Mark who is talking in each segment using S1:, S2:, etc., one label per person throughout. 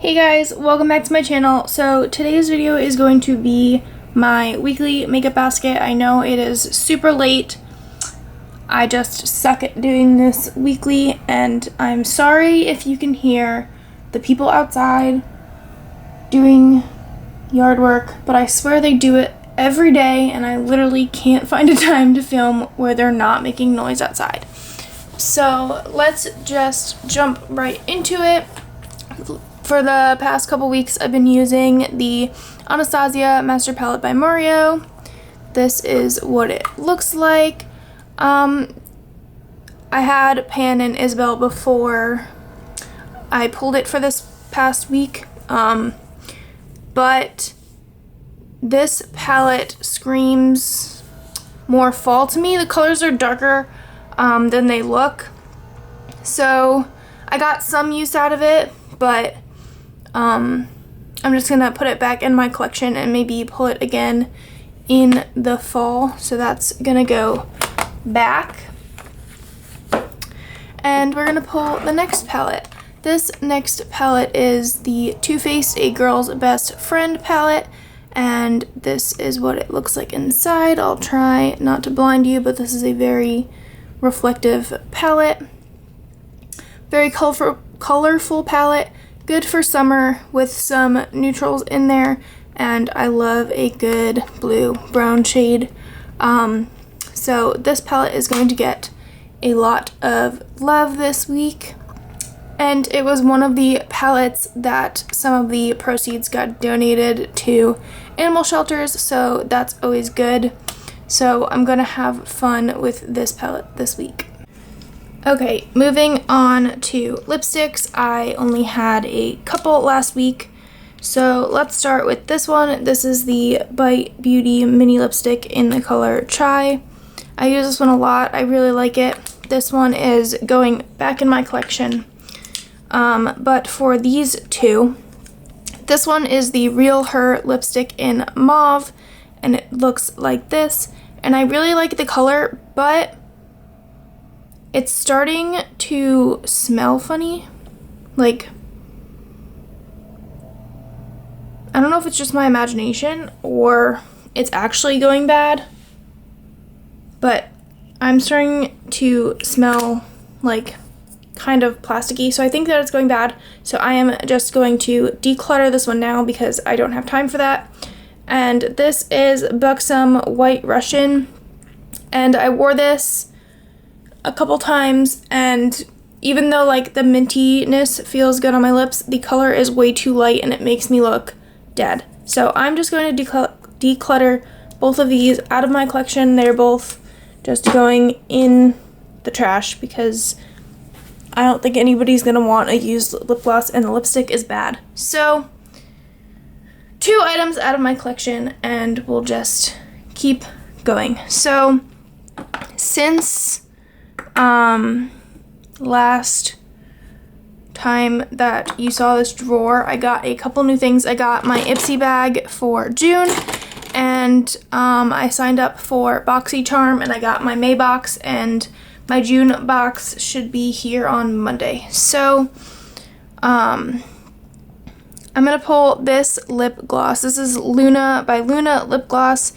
S1: Hey guys, welcome back to my channel. So today's video is going to be my weekly makeup basket. I know it is super late. I just suck at doing this weekly and I'm sorry if you can hear the people outside doing yard work, but I swear they do it every day and I literally can't find a time to film where they're not making noise outside. So let's just jump right into it. For the past couple weeks, I've been using the Anastasia Master Palette by Mario. This is what it looks like. I had Pan and Isabel before I pulled it for this past week, but this palette screams more fall to me. The colors are darker than they look, so I got some use out of it, but I'm just gonna put it back in my collection and maybe pull it again in the fall. So that's gonna go back. And we're gonna pull the next palette. This next palette is the Too Faced A Girl's Best Friend palette. And this is what it looks like inside. I'll try not to blind you, but this is a very reflective palette. Very colorful palette. Good for summer with some neutrals in there, and I love a good blue-brown shade. So this palette is going to get a lot of love this week, and it was one of the palettes that some of the proceeds got donated to animal shelters, so that's always good. So I'm gonna have fun with this palette this week. Okay, moving on to lipsticks. I only had a couple last week, so let's start with this one. This is the Bite Beauty mini lipstick in the color Chai. I use this one a lot. I really like it. This one is going back in my collection. But for these two, this one is the Real Her lipstick in mauve, and it looks like this. And I really like the color, but it's starting to smell funny. Like, I don't know if it's just my imagination or it's actually going bad, but I'm starting to smell like kind of plasticky, so I think that it's going bad. So I am just going to declutter this one now because I don't have time for that. And this is Buxom White Russian, and I wore this a couple times, and even though like the mintiness feels good on my lips, the color is way too light and it makes me look dead. So I'm just going to declutter both of these out of my collection. They're both just going in the trash because I don't think anybody's gonna want a used lip gloss, and the lipstick is bad. So 2 items out of my collection, and we'll just keep going. So since last time that you saw this drawer, I got a couple new things. I got my Ipsy bag for June, and I signed up for BoxyCharm, and I got my May box, and my June box should be here on Monday. So I'm gonna pull this lip gloss. This is Luna by Luna lip gloss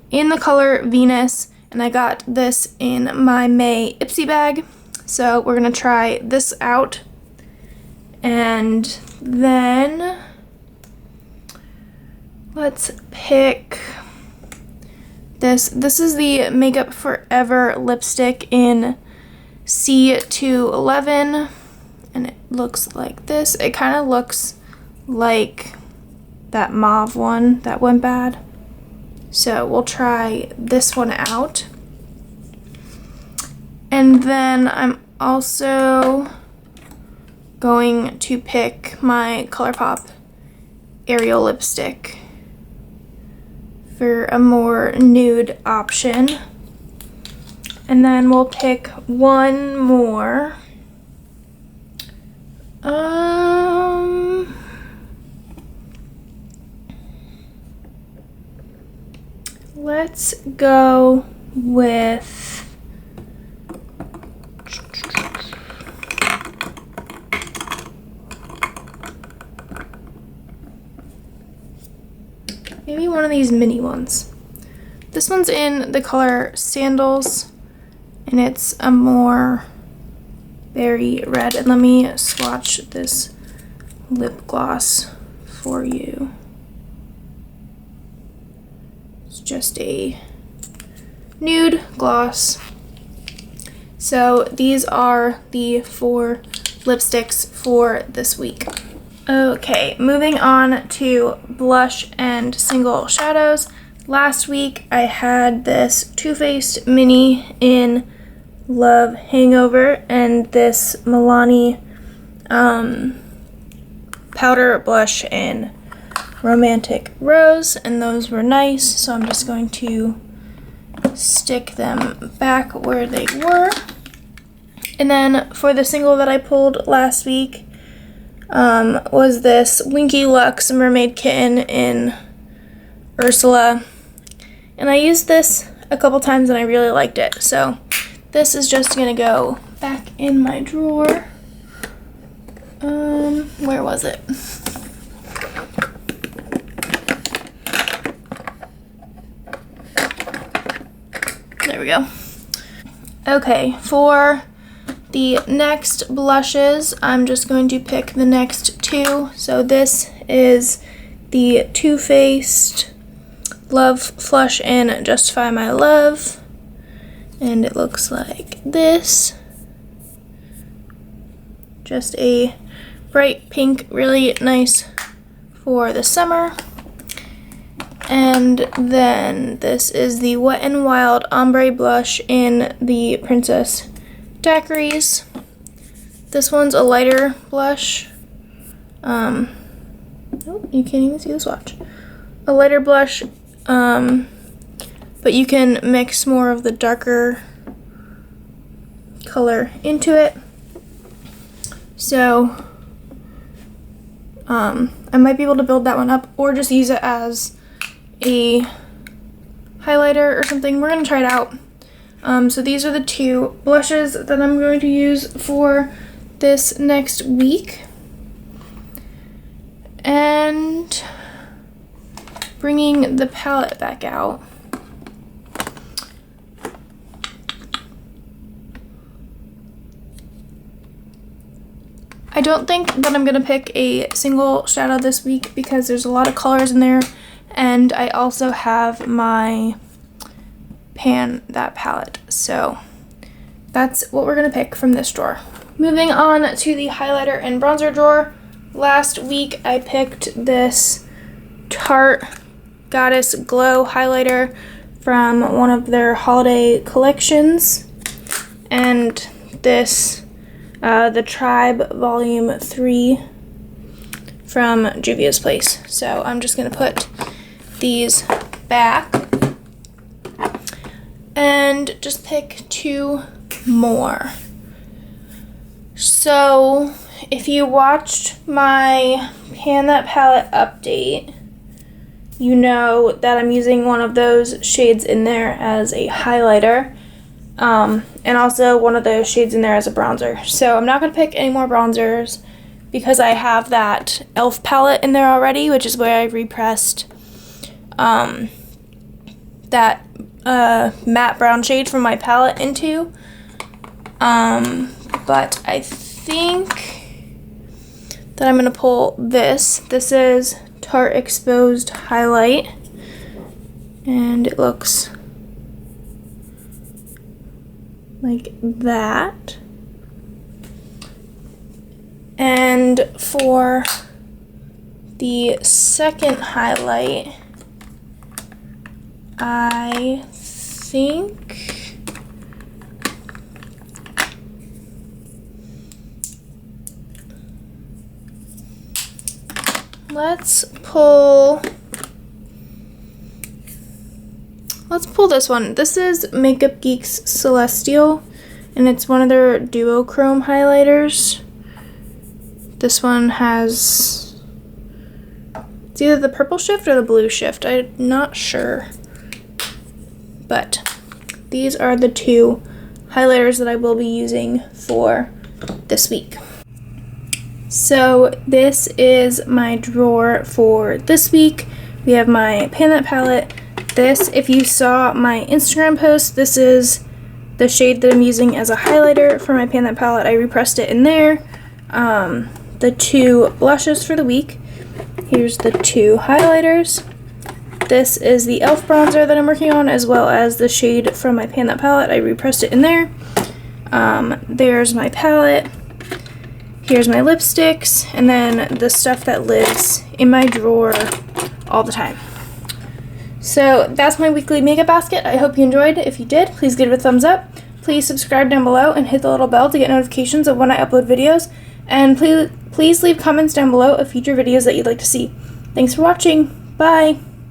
S1: in the color Venus, and I got this in my May Ipsy bag. So we're gonna try this out, and then let's pick this. This is the Makeup Forever lipstick in C211, and it looks like this. It kind of looks like that mauve one that went bad. So we'll try this one out. And then I'm also going to pick my ColourPop Ariel lipstick for a more nude option. And then we'll pick one more. Let's go with maybe one of these mini ones. This one's in the color Sandals, and it's a more berry red. And let me swatch this lip gloss for you. It's just a nude gloss. So these are the 4 lipsticks for this week. Okay, moving on to blush and single shadows. Last week I had this Too Faced mini in Love Hangover and this Milani powder blush in Romantic Rose, and those were nice, so I'm just going to stick them back where they were. And then for the single that I pulled last week was this Winky Lux Mermaid Kitten in Ursula, and I used this a couple times and I really liked it, so this is just gonna go back in my drawer. Where was it? There we go. Okay, for the next blushes, I'm just going to pick the next 2. So this is the Too Faced Love Flush in Justify My Love, and it looks like this. Just a bright pink, really nice for the summer. And then this is the Wet n Wild Ombre Blush in the Princess Daiquiris. This one's a lighter blush. Oh, you can't even see the swatch. A lighter blush, but you can mix more of the darker color into it. So, I might be able to build that one up or just use it as a highlighter or something. We're gonna try it out. So these are the 2 blushes that I'm going to use for this next week. And bringing the palette back out. I don't think that I'm gonna pick a single shadow this week because there's a lot of colors in there, and I also have my Pan That palette, so that's what we're gonna pick from this drawer. Moving on to the highlighter and bronzer drawer. Last week I picked this Tarte Goddess Glow highlighter from one of their holiday collections, and this the Tribe Volume 3 from Juvia's Place. So I'm just gonna put these back and just pick 2 more. So if you watched my Pan That Palette update, you know that I'm using one of those shades in there as a highlighter, and also one of those shades in there as a bronzer. So I'm not going to pick any more bronzers because I have that e.l.f. palette in there already, which is where I repressed that matte brown shade from my palette into. But I think that I'm going to pull this. This is Tarte Exposed Highlight, and it looks like that. And for the second highlight, I think let's pull this one. This is Makeup Geek's Celestial, and it's one of their duochrome highlighters. This one has, it's either the purple shift or the blue shift. I'm not sure. But these are the 2 highlighters that I will be using for this week. So this is my drawer for this week. We have my Pan That palette. This, if you saw my Instagram post, this is the shade that I'm using as a highlighter for my Pan That palette. I repressed it in there. The 2 blushes for the week. Here's the 2 highlighters. This is the e.l.f. bronzer that I'm working on, as well as the shade from my Pan That palette. I repressed it in there. There's my palette. Here's my lipsticks, and then the stuff that lives in my drawer all the time. So that's my weekly makeup basket. I hope you enjoyed. If you did, please give it a thumbs up. Please subscribe down below and hit the little bell to get notifications of when I upload videos. And please leave comments down below of future videos that you'd like to see. Thanks for watching. Bye!